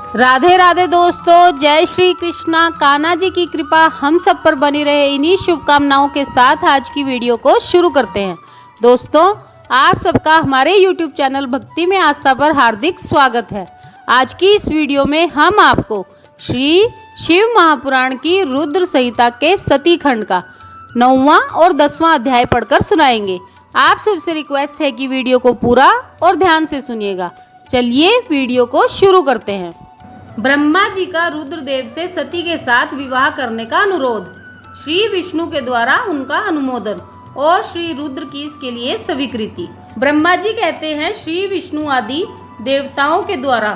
राधे राधे दोस्तों, जय श्री कृष्णा। कान्हा जी की कृपा हम सब पर बनी रहे, इन्हीं शुभकामनाओं के साथ आज की वीडियो को शुरू करते हैं। दोस्तों, आप सबका हमारे YouTube चैनल भक्ति में आस्था पर हार्दिक स्वागत है। आज की इस वीडियो में हम आपको श्री शिव महापुराण की रुद्र संहिता के सती खंड का 9वां और 10वां अध्याय पढ़कर सुनाएंगे। आप सबसे रिक्वेस्ट है कि वीडियो को पूरा और ध्यान से सुनिएगा। चलिए वीडियो को शुरू करते हैं। ब्रह्मा जी का रुद्रदेव से सती के साथ विवाह करने का अनुरोध, श्री विष्णु के द्वारा उनका अनुमोदन और श्री रुद्र की इसके लिए स्वीकृति। ब्रह्मा जी कहते हैं, श्री विष्णु आदि देवताओं के द्वारा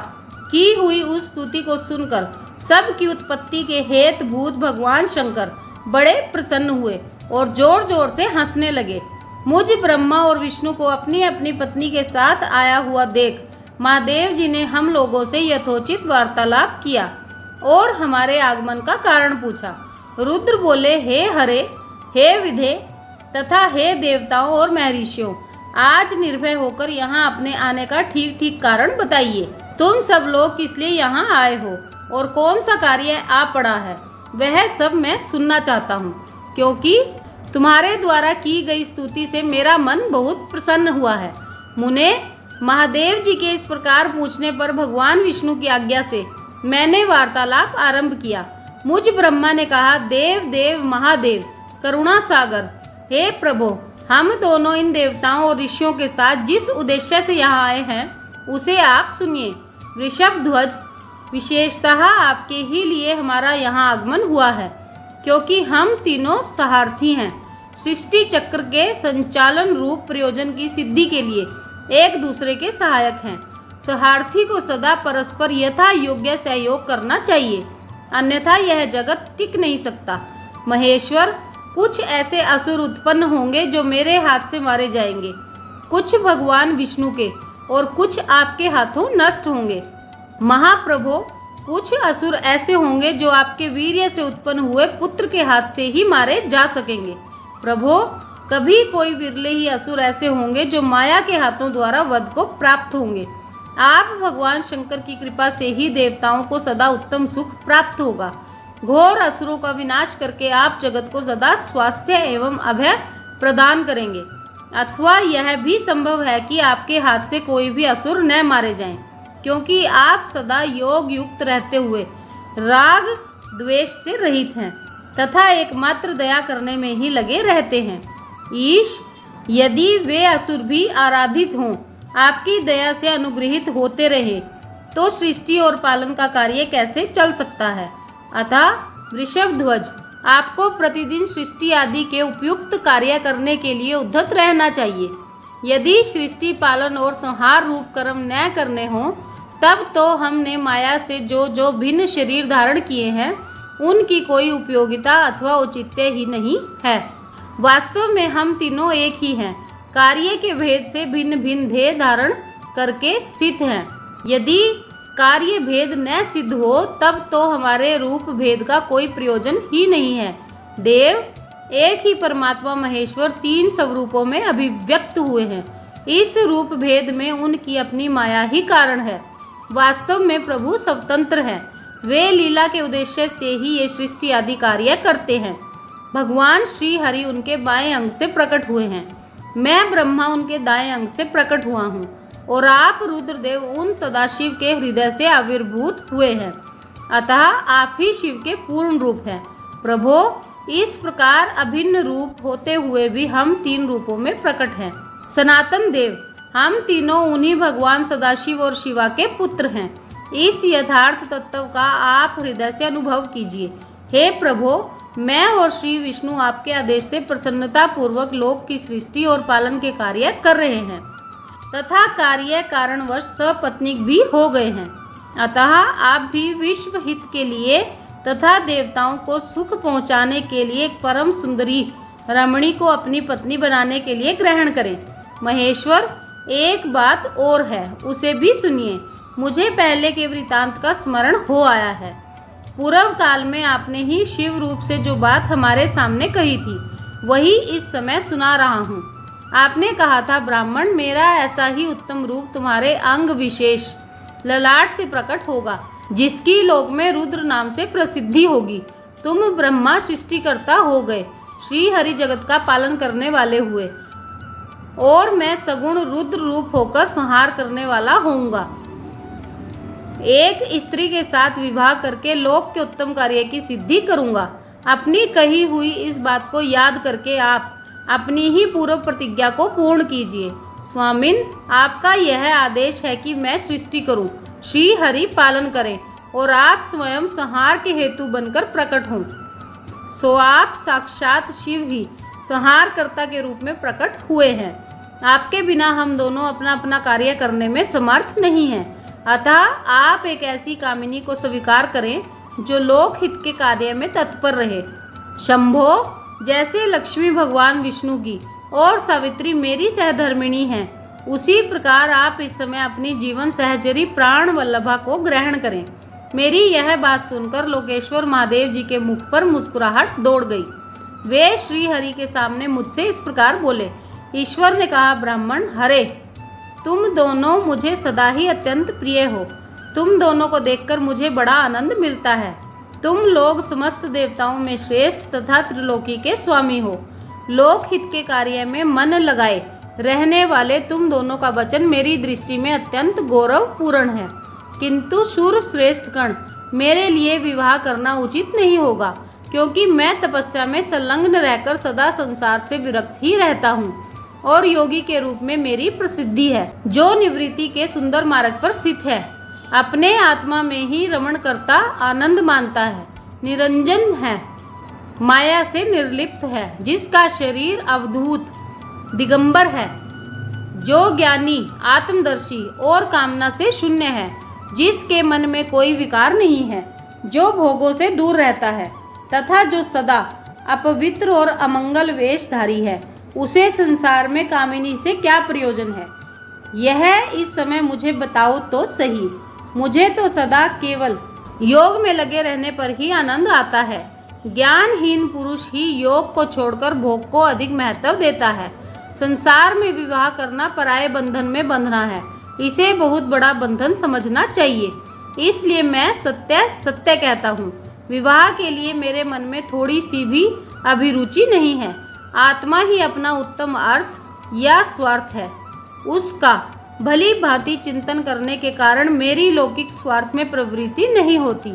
की हुई उस स्तुति को सुनकर सब की उत्पत्ति के हेतु भूत भगवान शंकर बड़े प्रसन्न हुए और जोर जोर से हंसने लगे। मुझ ब्रह्मा और विष्णु को अपनी अपनी पत्नी के साथ आया हुआ देख महादेव जी ने हम लोगों से यथोचित वार्तालाप किया और हमारे आगमन का कारण पूछा। रुद्र बोले, हे हरे, हे विधे तथा हे देवताओं और महर्षियों, आज निर्भय होकर यहाँ अपने आने का ठीक ठीक कारण बताइए। तुम सब लोग किस लिए यहाँ आए हो और कौन सा कार्य आ पड़ा है, वह सब मैं सुनना चाहता हूँ, क्योंकि तुम्हारे द्वारा की गई स्तुति से मेरा मन बहुत प्रसन्न हुआ है। मुने, महादेव जी के इस प्रकार पूछने पर भगवान विष्णु की आज्ञा से मैंने वार्तालाप आरंभ किया। मुझ ब्रह्मा ने कहा, देव देव महादेव करुणा सागर, हे प्रभु, हम दोनों इन देवताओं और ऋषियों के साथ जिस उद्देश्य से यहाँ आए हैं उसे आप सुनिए। वृषभ ध्वज, विशेषतः आपके ही लिए हमारा यहाँ आगमन हुआ है, क्योंकि हम तीनों सहार्थी हैं। सृष्टि चक्र के संचालन रूप प्रयोजन की सिद्धि के लिए एक दूसरे के सहायक हैं। सहार्थी को सदा परस्पर यथा योग्य सहयोग करना चाहिए, अन्यथा यह जगत टिक नहीं सकता। महेश्वर, कुछ ऐसे असुर उत्पन्न होंगे जो मेरे हाथ से मारे जाएंगे, कुछ भगवान विष्णु के और कुछ आपके हाथों नष्ट होंगे। महाप्रभु, कुछ असुर ऐसे होंगे जो आपके वीर्य से उत्पन्न हुए पुत्र के हाथ से ही मारे जा सकेंगे। प्रभु, कभी कोई विरले ही असुर ऐसे होंगे जो माया के हाथों द्वारा वध को प्राप्त होंगे। आप भगवान शंकर की कृपा से ही देवताओं को सदा उत्तम सुख प्राप्त होगा। घोर असुरों का विनाश करके आप जगत को सदा स्वास्थ्य एवं अभय प्रदान करेंगे। अथवा यह भी संभव है कि आपके हाथ से कोई भी असुर न मारे जाएं, क्योंकि आप सदा योग युक्त रहते हुए राग द्वेष से रहित हैं तथा एकमात्र दया करने में ही लगे रहते हैं। ईश, यदि वे असुर भी आराधित हों, आपकी दया से अनुग्रहित होते रहे, तो सृष्टि और पालन का कार्य कैसे चल सकता है। अतः वृषभ ध्वज, आपको प्रतिदिन सृष्टि आदि के उपयुक्त कार्य करने के लिए उद्यत रहना चाहिए। यदि सृष्टि पालन और संहार रूप कर्म न करने हों, तब तो हमने माया से जो जो भिन्न शरीर धारण किए हैं उनकी कोई उपयोगिता अथवा औचित्य ही नहीं है। वास्तव में हम तीनों एक ही हैं, कार्य के भेद से भिन्न भिन्न ध्येय धारण करके स्थित हैं। यदि कार्य भेद न सिद्ध हो, तब तो हमारे रूप भेद का कोई प्रयोजन ही नहीं है। देव, एक ही परमात्मा महेश्वर तीन स्वरूपों में अभिव्यक्त हुए हैं। इस रूप भेद में उनकी अपनी माया ही कारण है। वास्तव में प्रभु स्वतंत्र हैं, वे लीला के उद्देश्य से ही ये सृष्टि आदि कार्य करते हैं। भगवान श्री हरि उनके बाएं अंग से प्रकट हुए हैं, मैं ब्रह्मा उनके दाएं अंग से प्रकट हुआ हूँ, और आप रुद्रदेव उन सदाशिव के हृदय से आविर्भूत हुए हैं। अतः आप ही शिव के पूर्ण रूप हैं। प्रभो, इस प्रकार अभिन्न रूप होते हुए भी हम तीन रूपों में प्रकट हैं। सनातन देव, हम तीनों उन्हीं भगवान सदाशिव और शिवा के पुत्र हैं। इस यथार्थ तत्व का आप हृदय से अनुभव कीजिए। हे प्रभो, मैं और श्री विष्णु आपके आदेश से प्रसन्नता पूर्वक लोक की सृष्टि और पालन के कार्य कर रहे हैं तथा कार्य कारणवश सपत्नीक भी हो गए हैं। अतः आप भी विश्व हित के लिए तथा देवताओं को सुख पहुंचाने के लिए एक परम सुंदरी रमणी को अपनी पत्नी बनाने के लिए ग्रहण करें। महेश्वर, एक बात और है, उसे भी सुनिए। मुझे पहले के वृतांत का स्मरण हो आया है। पूर्व काल में आपने ही शिव रूप से जो बात हमारे सामने कही थी, वही इस समय सुना रहा हूँ। आपने कहा था, ब्राह्मण, मेरा ऐसा ही उत्तम रूप तुम्हारे अंग विशेष ललाट से प्रकट होगा। जिसकी लोक में रुद्र नाम से प्रसिद्धि होगी। तुम ब्रह्मा सृष्टिकर्ता हो गए, श्री हरि जगत का पालन करने वाले हुए, और मैं सगुण रुद्र रूप होकर संहार करने वाला होऊंगा। एक स्त्री के साथ विवाह करके लोक के उत्तम कार्य की सिद्धि करूंगा। अपनी कही हुई इस बात को याद करके आप अपनी ही पूर्व प्रतिज्ञा को पूर्ण कीजिए। स्वामिन, आपका यह आदेश है कि मैं सृष्टि करूं, श्री हरि पालन करें और आप स्वयं संहार के हेतु बनकर प्रकट हों। सो आप साक्षात शिव ही संहारकर्ता के रूप में प्रकट हुए हैं। आपके बिना हम दोनों अपना अपना कार्य करने में समर्थ नहीं हैं। अतः आप एक ऐसी कामिनी को स्वीकार करें जो लोक हित के कार्य में तत्पर रहे। शंभो, जैसे लक्ष्मी भगवान विष्णु की और सावित्री मेरी सहधर्मिणी हैं, उसी प्रकार आप इस समय अपनी जीवन सहचरी प्राण वल्लभा को ग्रहण करें। मेरी यह बात सुनकर लोकेश्वर महादेव जी के मुख पर मुस्कुराहट दौड़ गई। वे श्री हरि के सामने मुझसे इस प्रकार बोले। ईश्वर ने कहा, ब्राह्मण हरे, तुम दोनों मुझे सदा ही अत्यंत प्रिय हो। तुम दोनों को देखकर मुझे बड़ा आनंद मिलता है। तुम लोग समस्त देवताओं में श्रेष्ठ तथा त्रिलोकी के स्वामी हो। लोक हित के कार्य में मन लगाए रहने वाले तुम दोनों का वचन मेरी दृष्टि में अत्यंत गौरवपूर्ण है। किंतु शूर श्रेष्ठ गण, मेरे लिए विवाह करना उचित नहीं होगा, क्योंकि मैं तपस्या में संलग्न रहकर सदा संसार से विरक्त ही रहता हूँ और योगी के रूप में मेरी प्रसिद्धि है, जो निवृत्ति के सुंदर मार्ग पर स्थित है, अपने आत्मा में ही रमण करता आनंद मानता है, निरंजन है, माया से निर्लिप्त है, जिसका शरीर अवधूत दिगंबर है, जो ज्ञानी आत्मदर्शी और कामना से शून्य है, जिसके मन में कोई विकार नहीं है, जो भोगों से दूर रहता है तथा जो सदा अपवित्र और अमंगल वेशधारी है, उसे संसार में कामिनी से क्या प्रयोजन है? यह इस समय मुझे बताओ तो सही। मुझे तो सदा केवल योग में लगे रहने पर ही आनंद आता है। ज्ञानहीन पुरुष ही योग को छोड़कर भोग को अधिक महत्व देता है। संसार में विवाह करना पराये बंधन में बंधना है, इसे बहुत बड़ा बंधन समझना चाहिए। इसलिए मैं सत्य सत्य कहता हूँ, विवाह के लिए मेरे मन में थोड़ी सी भी अभिरुचि नहीं है। आत्मा ही अपना उत्तम अर्थ या स्वार्थ है, उसका भली भांति चिंतन करने के कारण मेरी लौकिक स्वार्थ में प्रवृत्ति नहीं होती।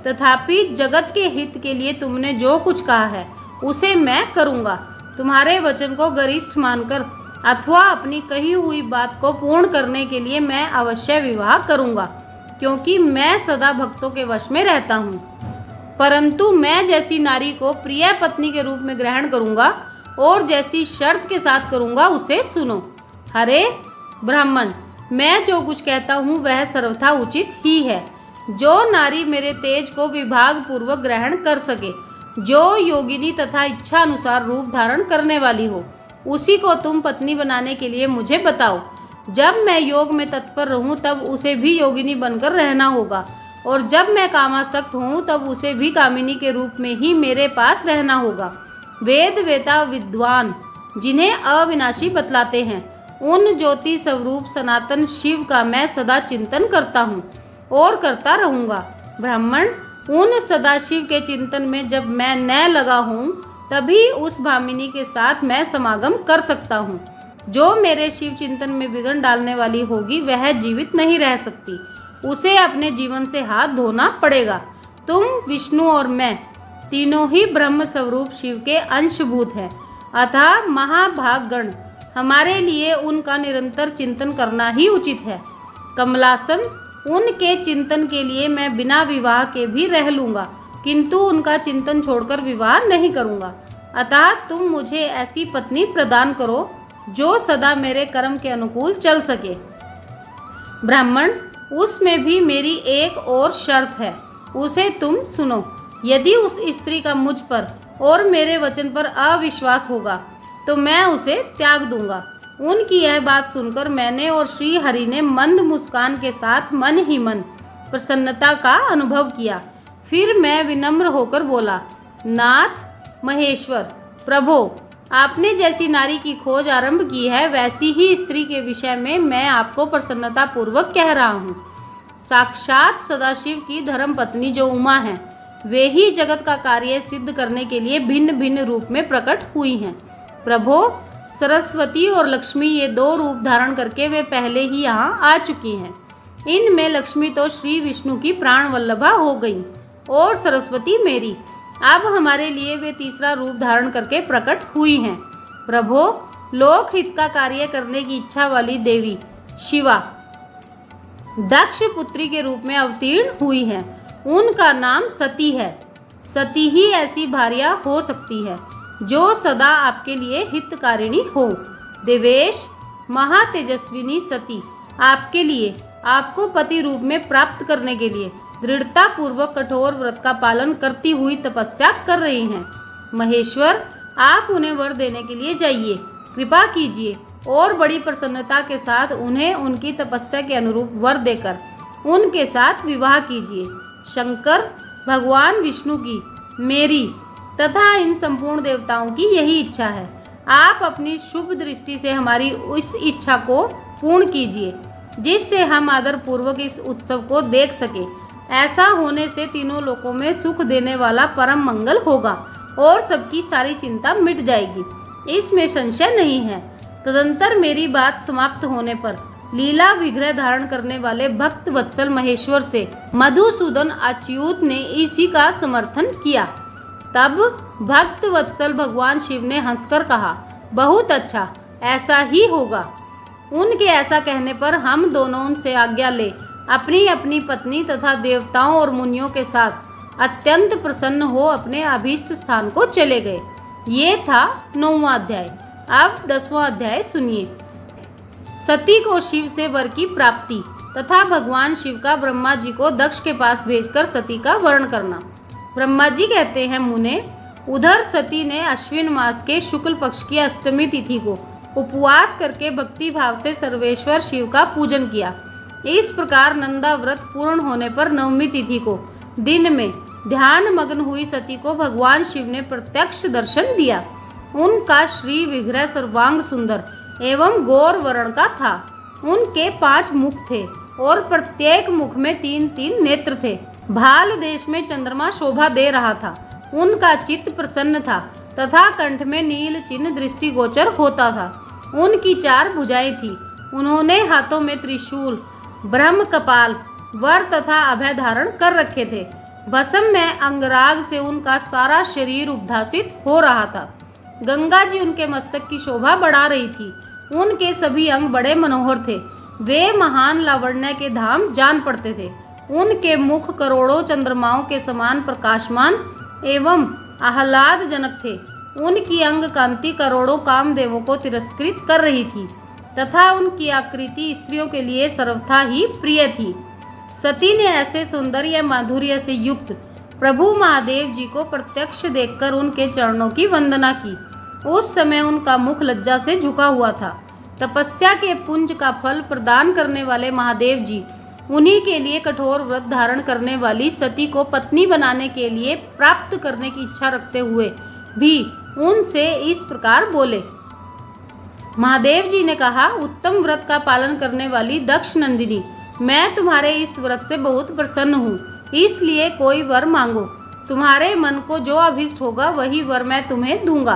तथापि जगत के हित के लिए तुमने जो कुछ कहा है उसे मैं करूँगा। तुम्हारे वचन को गरिष्ठ मानकर अथवा अपनी कही हुई बात को पूर्ण करने के लिए मैं अवश्य विवाह करूँगा, क्योंकि मैं सदा भक्तों के वश में रहता हूँ। परंतु मैं जैसी नारी को प्रिय पत्नी के रूप में ग्रहण करूँगा और जैसी शर्त के साथ करूँगा उसे सुनो। हरे ब्राह्मण, मैं जो कुछ कहता हूँ वह सर्वथा उचित ही है। जो नारी मेरे तेज को विभाग पूर्वक ग्रहण कर सके, जो योगिनी तथा इच्छा अनुसार रूप धारण करने वाली हो, उसी को तुम पत्नी बनाने के लिए मुझे बताओ। जब मैं योग में तत्पर रहूं तब उसे भी योगिनी बनकर रहना होगा, और जब मैं कामासक्त हूँ तब उसे भी कामिनी के रूप में ही मेरे पास रहना होगा। वेद वेता विद्वान जिन्हें अविनाशी बतलाते हैं, उन ज्योति स्वरूप सनातन शिव का मैं सदा चिंतन करता हूँ और करता रहूँगा। ब्राह्मण, उन सदाशिव के चिंतन में जब मैं न लगा हूँ तभी उस भामिनी के साथ मैं समागम कर सकता हूँ। जो मेरे शिव चिंतन में विघ्न डालने वाली होगी वह जीवित नहीं रह सकती, उसे अपने जीवन से हाथ धोना पड़ेगा। तुम, विष्णु और मैं तीनों ही ब्रह्म स्वरूप शिव के अंशभूत हैं। अतः महाभागगण, हमारे लिए उनका निरंतर चिंतन करना ही उचित है। कमलासन, उनके चिंतन के लिए मैं बिना विवाह के भी रह लूँगा, किंतु उनका चिंतन छोड़कर विवाह नहीं करूँगा। अतः तुम मुझे ऐसी पत्नी प्रदान करो जो सदा मेरे कर्म के अनुकूल चल सके। ब्राह्मण, उसमें भी मेरी एक और शर्त है, उसे तुम सुनो। यदि उस स्त्री का मुझ पर और मेरे वचन पर अविश्वास होगा तो मैं उसे त्याग दूंगा। उनकी यह बात सुनकर मैंने और श्री हरि ने मंद मुस्कान के साथ मन ही मन प्रसन्नता का अनुभव किया। फिर मैं विनम्र होकर बोला, नाथ महेश्वर प्रभो, आपने जैसी नारी की खोज आरंभ की है वैसी ही स्त्री के विषय में मैं आपको प्रसन्नता पूर्वक कह रहा हूँ। साक्षात सदाशिव की धर्म पत्नी जो उमा हैं, वे ही जगत का कार्य सिद्ध करने के लिए भिन्न भिन्न रूप में प्रकट हुई हैं। प्रभो, सरस्वती और लक्ष्मी ये दो रूप धारण करके वे पहले ही यहाँ आ चुकी हैं। इनमें लक्ष्मी तो श्री विष्णु की प्राण वल्लभा हो गई और सरस्वती मेरी। अब हमारे लिए वे तीसरा रूप धारण करके प्रकट हुई हैं। प्रभो, लोक हित का कार्य करने की इच्छा वाली देवी शिवा दक्ष पुत्री के रूप में अवतीर्ण हुई है। उनका नाम सती है। सती ही ऐसी भार्या हो सकती है जो सदा आपके लिए हितकारिणी हो। देवेश, महातेजस्विनी सती आपके लिए, आपको पति रूप में प्राप्त करने के लिए दृढ़ता पूर्वक कठोर व्रत का पालन करती हुई तपस्या कर रही हैं। महेश्वर, आप उन्हें वर देने के लिए जाइए, कृपा कीजिए और बड़ी प्रसन्नता के साथ उन्हें उनकी तपस्या के अनुरूप वर देकर उनके साथ विवाह कीजिए। शंकर, भगवान विष्णु की, मेरी तथा इन संपूर्ण देवताओं की यही इच्छा है। आप अपनी शुभ दृष्टि से हमारी इस इच्छा को पूर्ण कीजिए, जिससे हम आदर पूर्वक इस उत्सव को देख सकें। ऐसा होने से तीनों लोकों में सुख देने वाला परम मंगल होगा और सबकी सारी चिंता मिट जाएगी, इसमें संशय नहीं है। तदंतर मेरी बात समाप्त होने पर लीला विग्रह धारण करने वाले भक्त वत्सल महेश्वर से मधुसूदन अच्युत ने इसी का समर्थन किया। तब भक्त वत्सल भगवान शिव ने हंसकर कहा, बहुत अच्छा, ऐसा ही होगा। उनके ऐसा कहने पर हम दोनों उनसे आज्ञा ले अपनी अपनी पत्नी तथा देवताओं और मुनियों के साथ अत्यंत प्रसन्न हो अपने अभीष्ट स्थान को चले गए। ये था 9वां अध्याय। अब 10वां अध्याय सुनिए। सती को शिव से वर की प्राप्ति तथा भगवान शिव का ब्रह्मा जी को दक्ष के पास भेजकर सती का वर्ण करना। ब्रह्मा जी कहते हैं, मुने, उधर सती ने अश्विन मास के शुक्ल पक्ष की अष्टमी तिथि को उपवास करके भक्ति भाव से सर्वेश्वर शिव का पूजन किया। इस प्रकार नंदा व्रत पूर्ण होने पर 9वीं तिथि को दिन में ध्यान मग्न हुई सती को भगवान शिव ने प्रत्यक्ष दर्शन दिया। उनका श्री विग्रह सर्वांग सुंदर एवं गौर वर्ण का था। उनके 5 मुख थे और प्रत्येक मुख में 3-3 नेत्र थे। भाल देश में चंद्रमा शोभा दे रहा था। उनका चित्त प्रसन्न था तथा कंठ में नील चिन्ह दृष्टिगोचर होता था। उनकी 4 भुजाएं थी। उन्होंने हाथों में त्रिशूल, ब्रह्म कपाल, वर तथा अभय धारण कर रखे थे। भस्म में अंगराग से उनका सारा शरीर उद्भासित हो रहा था। गंगा जी उनके मस्तक की शोभा बढ़ा रही थी। उनके सभी अंग बड़े मनोहर थे। वे महान लावण्य के धाम जान पड़ते थे। उनके मुख करोड़ों चंद्रमाओं के समान प्रकाशमान एवं आह्लादजनक थे। उनकी अंग कांति करोड़ों कामदेवों को तिरस्कृत कर रही थी तथा उनकी आकृति स्त्रियों के लिए सर्वथा ही प्रिय थी। सती ने ऐसे सौंदर्य माधुर्य से युक्त प्रभु महादेव जी को प्रत्यक्ष देखकर उनके चरणों की वंदना की। उस समय उनका मुख लज्जा से झुका हुआ था। तपस्या के पुंज का फल प्रदान करने वाले महादेव जी उन्हीं के लिए कठोर व्रत धारण करने वाली सती को पत्नी बनाने के लिए प्राप्त करने की इच्छा रखते हुए भी उनसे इस प्रकार बोले। महादेव जी ने कहा, उत्तम व्रत का पालन करने वाली दक्ष नंदिनी, मैं तुम्हारे इस व्रत से बहुत प्रसन्न हूँ, इसलिए कोई वर मांगो। तुम्हारे मन को जो अभीष्ट होगा वही वर मैं तुम्हें दूंगा।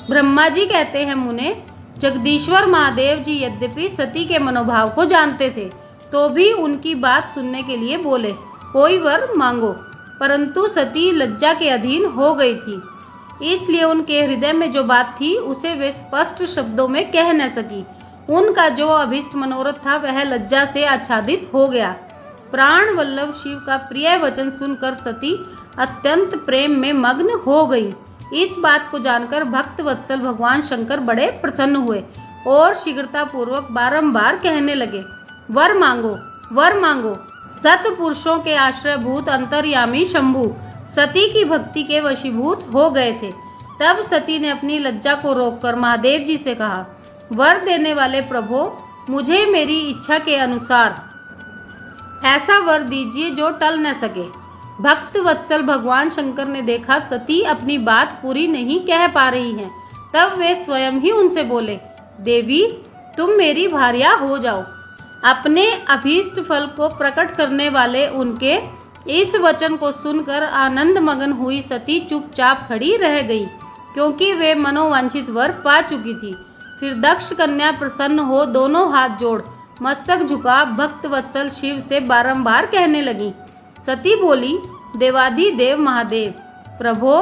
ब्रह्मा जी कहते हैं, मुने, जगदीश्वर महादेव जी यद्यपि सती के मनोभाव को जानते थे तो भी उनकी बात सुनने के लिए बोले, कोई वर मांगो। परंतु सती लज्जा के अधीन हो गई थी, इसलिए उनके हृदय में जो बात थी उसे वे स्पष्ट शब्दों में कह न सकी। उनका जो अभीष्ट मनोरथ था वह लज्जा से आच्छादित हो गया। प्राण वल्लभ शिव का प्रिय वचन सुनकर सती अत्यंत प्रेम में मग्न हो गई। इस बात को जानकर भक्त वत्सल भगवान शंकर बड़े प्रसन्न हुए और शीघ्रता पूर्वक बारंबार कहने लगे, वर मांगो, वर मांगो। सतपुरुषों के आश्रयभूत अंतर्यामी शंभु सती की भक्ति के वशीभूत हो गए थे। तब सती ने अपनी लज्जा को रोककर महादेव जी से कहा, वर देने वाले प्रभो, मुझे मेरी इच्छा के अनुसार ऐसा वर दीजिए जो टल न सके। भक्त वत्सल भगवान शंकर ने देखा सती अपनी बात पूरी नहीं कह पा रही हैं। तब वे स्वयं ही उनसे बोले, देवी, तुम मेरी भार्या हो जाओ। अपने अभीष्ट फल को प्रकट करने वाले उनके इस वचन को सुनकर आनंद मगन हुई सती चुपचाप खड़ी रह गई, क्योंकि वे मनोवांछित वर पा चुकी थी। फिर दक्ष कन्या प्रसन्न हो दोनों हाथ जोड़ मस्तक झुका भक्त वत्सल शिव से बारंबार कहने लगी। सती बोली, देवाधिदेव महादेव, प्रभो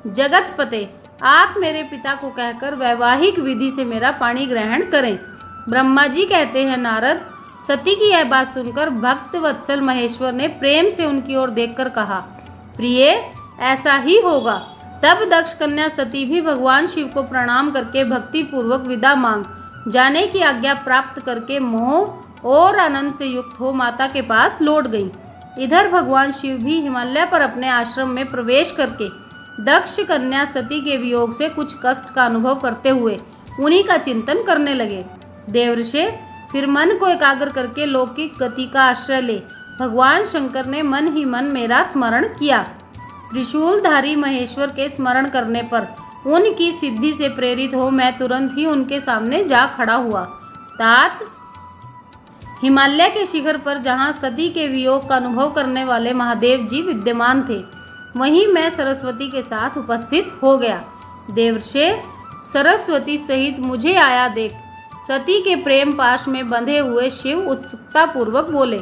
जगतपते, आप मेरे पिता को कहकर वैवाहिक विधि से मेरा पाणी ग्रहण करें। ब्रह्मा जी कहते हैं, नारद, सती की यह बात सुनकर भक्त वत्सल महेश्वर ने प्रेम से उनकी ओर देखकर कहा, प्रिय, ऐसा ही होगा। तब दक्ष कन्या सती भी भगवान शिव को प्रणाम करके भक्ति पूर्वक विदा मांग जाने की आज्ञा प्राप्त करके मोह और आनंद से युक्त हो माता के पास लौट गई। इधर भगवान शिव भी हिमालय पर अपने आश्रम में प्रवेश करके दक्ष कन्या सती के वियोग से कुछ कष्ट का अनुभव करते हुए उन्हीं का चिंतन करने लगे। देवर्षि, फिर मन को एकाग्र करके लौकिक गति का आश्रय ले भगवान शंकर ने मन ही मन मेरा स्मरण किया। त्रिशूलधारी महेश्वर के स्मरण करने पर उनकी सिद्धि से प्रेरित हो मैं तुरंत ही उनके सामने जा खड़ा हुआ। तात, हिमालय के शिखर पर जहाँ सती के वियोग का अनुभव करने वाले महादेव जी विद्यमान थे, वहीं मैं सरस्वती के साथ उपस्थित हो गया। देवर्षि, सरस्वती सहित मुझे आया देख सती के प्रेम पाश में बंधे हुए शिव उत्सुकता पूर्वक बोले।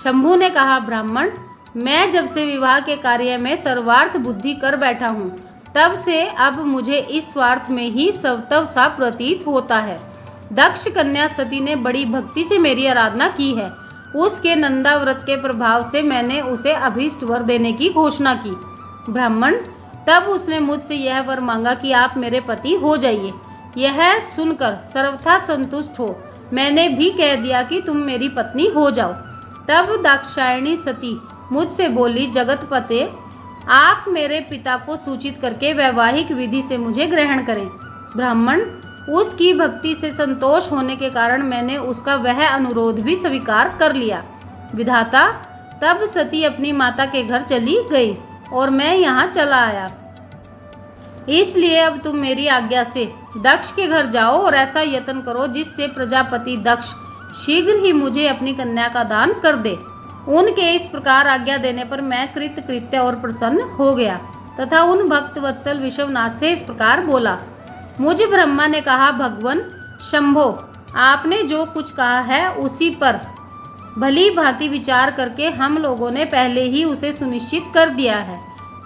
शंभु ने कहा, ब्राह्मण, मैं जब से विवाह के कार्य में सर्वार्थ बुद्धि कर बैठा हूँ, तब से अब मुझे इस स्वार्थ में ही स्वतः सा प्रतीत होता है। दक्ष कन्या सती ने बड़ी भक्ति से मेरी आराधना की है। उसके नंदा व्रत के प्रभाव से मैंने उसे अभीष्ट वर देने की घोषणा की। ब्राह्मण, तब उसने मुझसे यह वर मांगा कि आप मेरे पति हो जाइए। यह सुनकर सर्वथा संतुष्ट हो मैंने भी कह दिया कि तुम मेरी पत्नी हो जाओ। तब दाक्षायणी सती मुझसे बोली, जगतपते, आप मेरे पिता को सूचित करके वैवाहिक विधि से मुझे ग्रहण करें। ब्राह्मण, उसकी भक्ति से संतोष होने के कारण मैंने उसका वह अनुरोध भी स्वीकार कर लिया। विधाता, तब सती अपनी माता के घर चली गई और मैं यहाँ चला आया। इसलिए अब तुम मेरी आज्ञा से दक्ष के घर जाओ और ऐसा यत्न करो जिससे प्रजापति दक्ष शीघ्र ही मुझे अपनी कन्या का दान कर दे। उनके इस प्रकार आज्ञा देने पर मैं कृत्य और प्रसन्न हो गया तथा उन भक्त वत्सल विश्वनाथ से इस प्रकार बोला। मुझ ब्रह्मा ने कहा, भगवन शंभो, आपने जो कुछ कहा है उसी पर भली भांति विचार करके हम लोगों ने पहले ही उसे सुनिश्चित कर दिया है।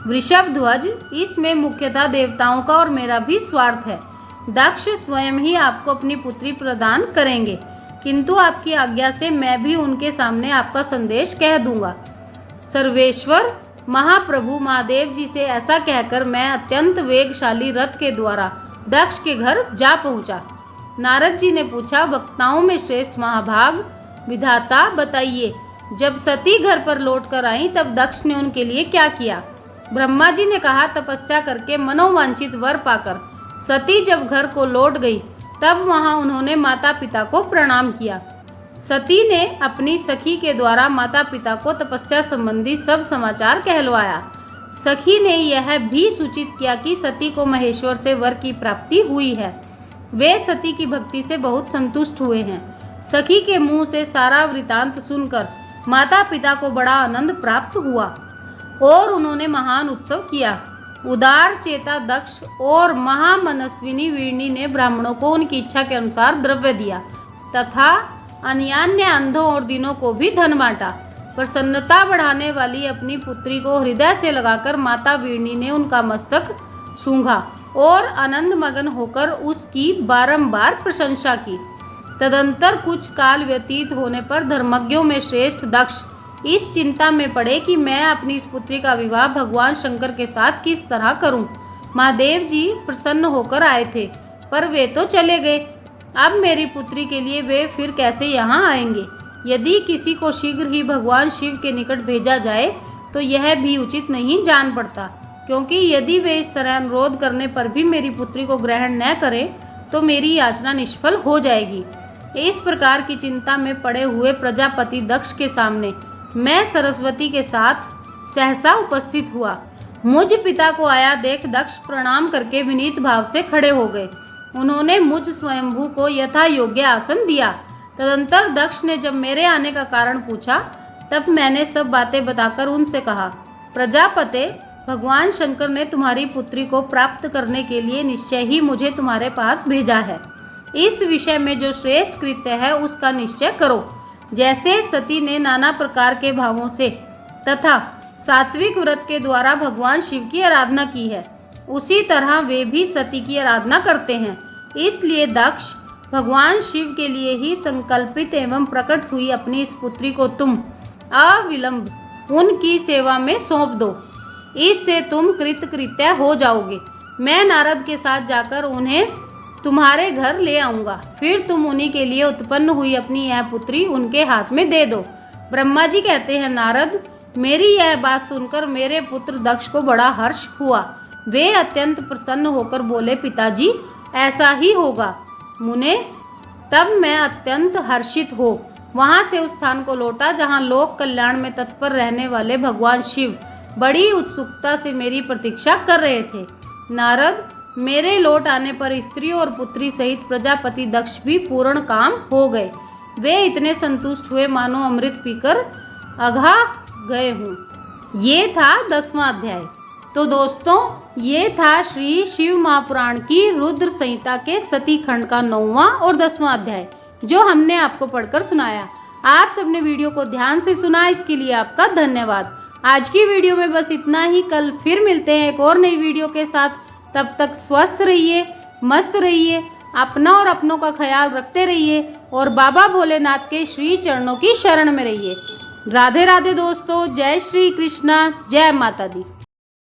वृषभ ध्वज, इसमें मुख्यतः देवताओं का और मेरा भी स्वार्थ है। दक्ष स्वयं ही आपको अपनी पुत्री प्रदान करेंगे, किंतु आपकी आज्ञा से मैं भी उनके सामने आपका संदेश कह दूंगा। सर्वेश्वर महाप्रभु महादेव जी से ऐसा कहकर मैं अत्यंत वेगशाली रथ के द्वारा दक्ष के घर जा पहुंचा। नारद जी ने पूछा, वक्ताओं में श्रेष्ठ महाभाग, विधाता बताइए, जब सती घर पर लौट कर आई तब दक्ष ने उनके लिए क्या किया? ब्रह्मा जी ने कहा, तपस्या करके मनोवांछित वर पाकर सती जब घर को लौट गई तब वहां उन्होंने माता पिता को प्रणाम किया। सती ने अपनी सखी के द्वारा माता पिता को तपस्या संबंधी सब समाचार कहलवाया। सखी ने यह भी सूचित किया कि सती को महेश्वर से वर की प्राप्ति हुई है। वे सती की भक्ति से बहुत संतुष्ट हुए हैं। सखी के मुंह से सारा वृतांत सुनकर माता पिता को बड़ा आनंद प्राप्त हुआ और उन्होंने महान उत्सव किया। उदार चेता दक्ष और महामनस्विनी वीरनी ने ब्राह्मणों को उनकी इच्छा के अनुसार द्रव्य दिया तथा अन्यान्य अंधों और दीनों को भी धन बांटा। प्रसन्नता बढ़ाने वाली अपनी पुत्री को हृदय से लगाकर माता वीरनी ने उनका मस्तक सूंघा और आनंद मगन होकर उसकी बारंबार प्रशंसा की। तदंतर कुछ काल व्यतीत होने पर धर्मज्ञों में श्रेष्ठ दक्ष इस चिंता में पड़े कि मैं अपनी इस पुत्री का विवाह भगवान शंकर के साथ किस तरह करूं। महादेव जी प्रसन्न होकर आए थे, पर वे तो चले गए। अब मेरी पुत्री के लिए वे फिर कैसे यहाँ आएंगे? यदि किसी को शीघ्र ही भगवान शिव के निकट भेजा जाए तो यह भी उचित नहीं जान पड़ता, क्योंकि यदि वे इस तरह अनुरोध करने पर भी मेरी पुत्री को ग्रहण न करें तो मेरी याचना निष्फल हो जाएगी। इस प्रकार की चिंता में पड़े हुए प्रजापति दक्ष के सामने मैं सरस्वती के साथ सहसा उपस्थित हुआ। मुझ पिता को आया देख दक्ष प्रणाम करके विनीत भाव से खड़े हो गए। उन्होंने मुझ स्वयंभू को यथा योग्य आसन दिया तदंतर दक्ष ने जब मेरे आने का कारण पूछा तब मैंने सब बातें बताकर उनसे कहा, प्रजापते, भगवान शंकर ने तुम्हारी पुत्री को प्राप्त करने के लिए निश्चय ही मुझे तुम्हारे पास भेजा है। इस विषय में जो श्रेष्ठ कृत्य है उसका निश्चय करो। जैसे सती ने नाना प्रकार के भावों से तथा सात्विक व्रत के द्वारा भगवान शिव की आराधना की है, उसी तरह वे भी सती की आराधना करते हैं। इसलिए दक्ष, भगवान शिव के लिए ही संकल्पित एवं प्रकट हुई अपनी इस पुत्री को तुम अविलंब उनकी सेवा में सौंप दो। इससे तुम कृतकृत्य हो जाओगे। मैं नारद के साथ जाकर उन्हें तुम्हारे घर ले आऊँगा। फिर तुम उन्हीं के लिए उत्पन्न हुई अपनी यह पुत्री उनके हाथ में दे दो। ब्रह्मा जी कहते हैं, नारद, मेरी यह बात सुनकर मेरे पुत्र दक्ष को बड़ा हर्ष हुआ। वे अत्यंत प्रसन्न होकर बोले, पिताजी, ऐसा ही होगा। मुने, तब मैं अत्यंत हर्षित हो वहाँ से उस स्थान को लौटा जहाँ लोक कल्याण में तत्पर रहने वाले भगवान शिव बड़ी उत्सुकता से मेरी प्रतीक्षा कर रहे थे। नारद, मेरे लौट आने पर स्त्री और पुत्री सहित प्रजापति दक्ष भी पूर्ण काम हो गए। वे इतने संतुष्ट हुए मानो अमृत पीकर अघा गए हों। ये था 10वां अध्याय। तो दोस्तों, ये था श्री शिव महापुराण की रुद्र संहिता के सती खंड का 9वां और 10वां अध्याय, जो हमने आपको पढ़कर सुनाया। आप सबने वीडियो को ध्यान से सुना, इसके लिए आपका धन्यवाद। आज की वीडियो में बस इतना ही। कल फिर मिलते हैं एक और नई वीडियो के साथ। तब तक स्वस्थ रहिए, मस्त रहिए, अपना और अपनों का ख्याल रखते रहिए और बाबा भोलेनाथ के श्री चरणों की शरण में रहिए। राधे राधे दोस्तों। जय श्री कृष्णा, जय माता दी।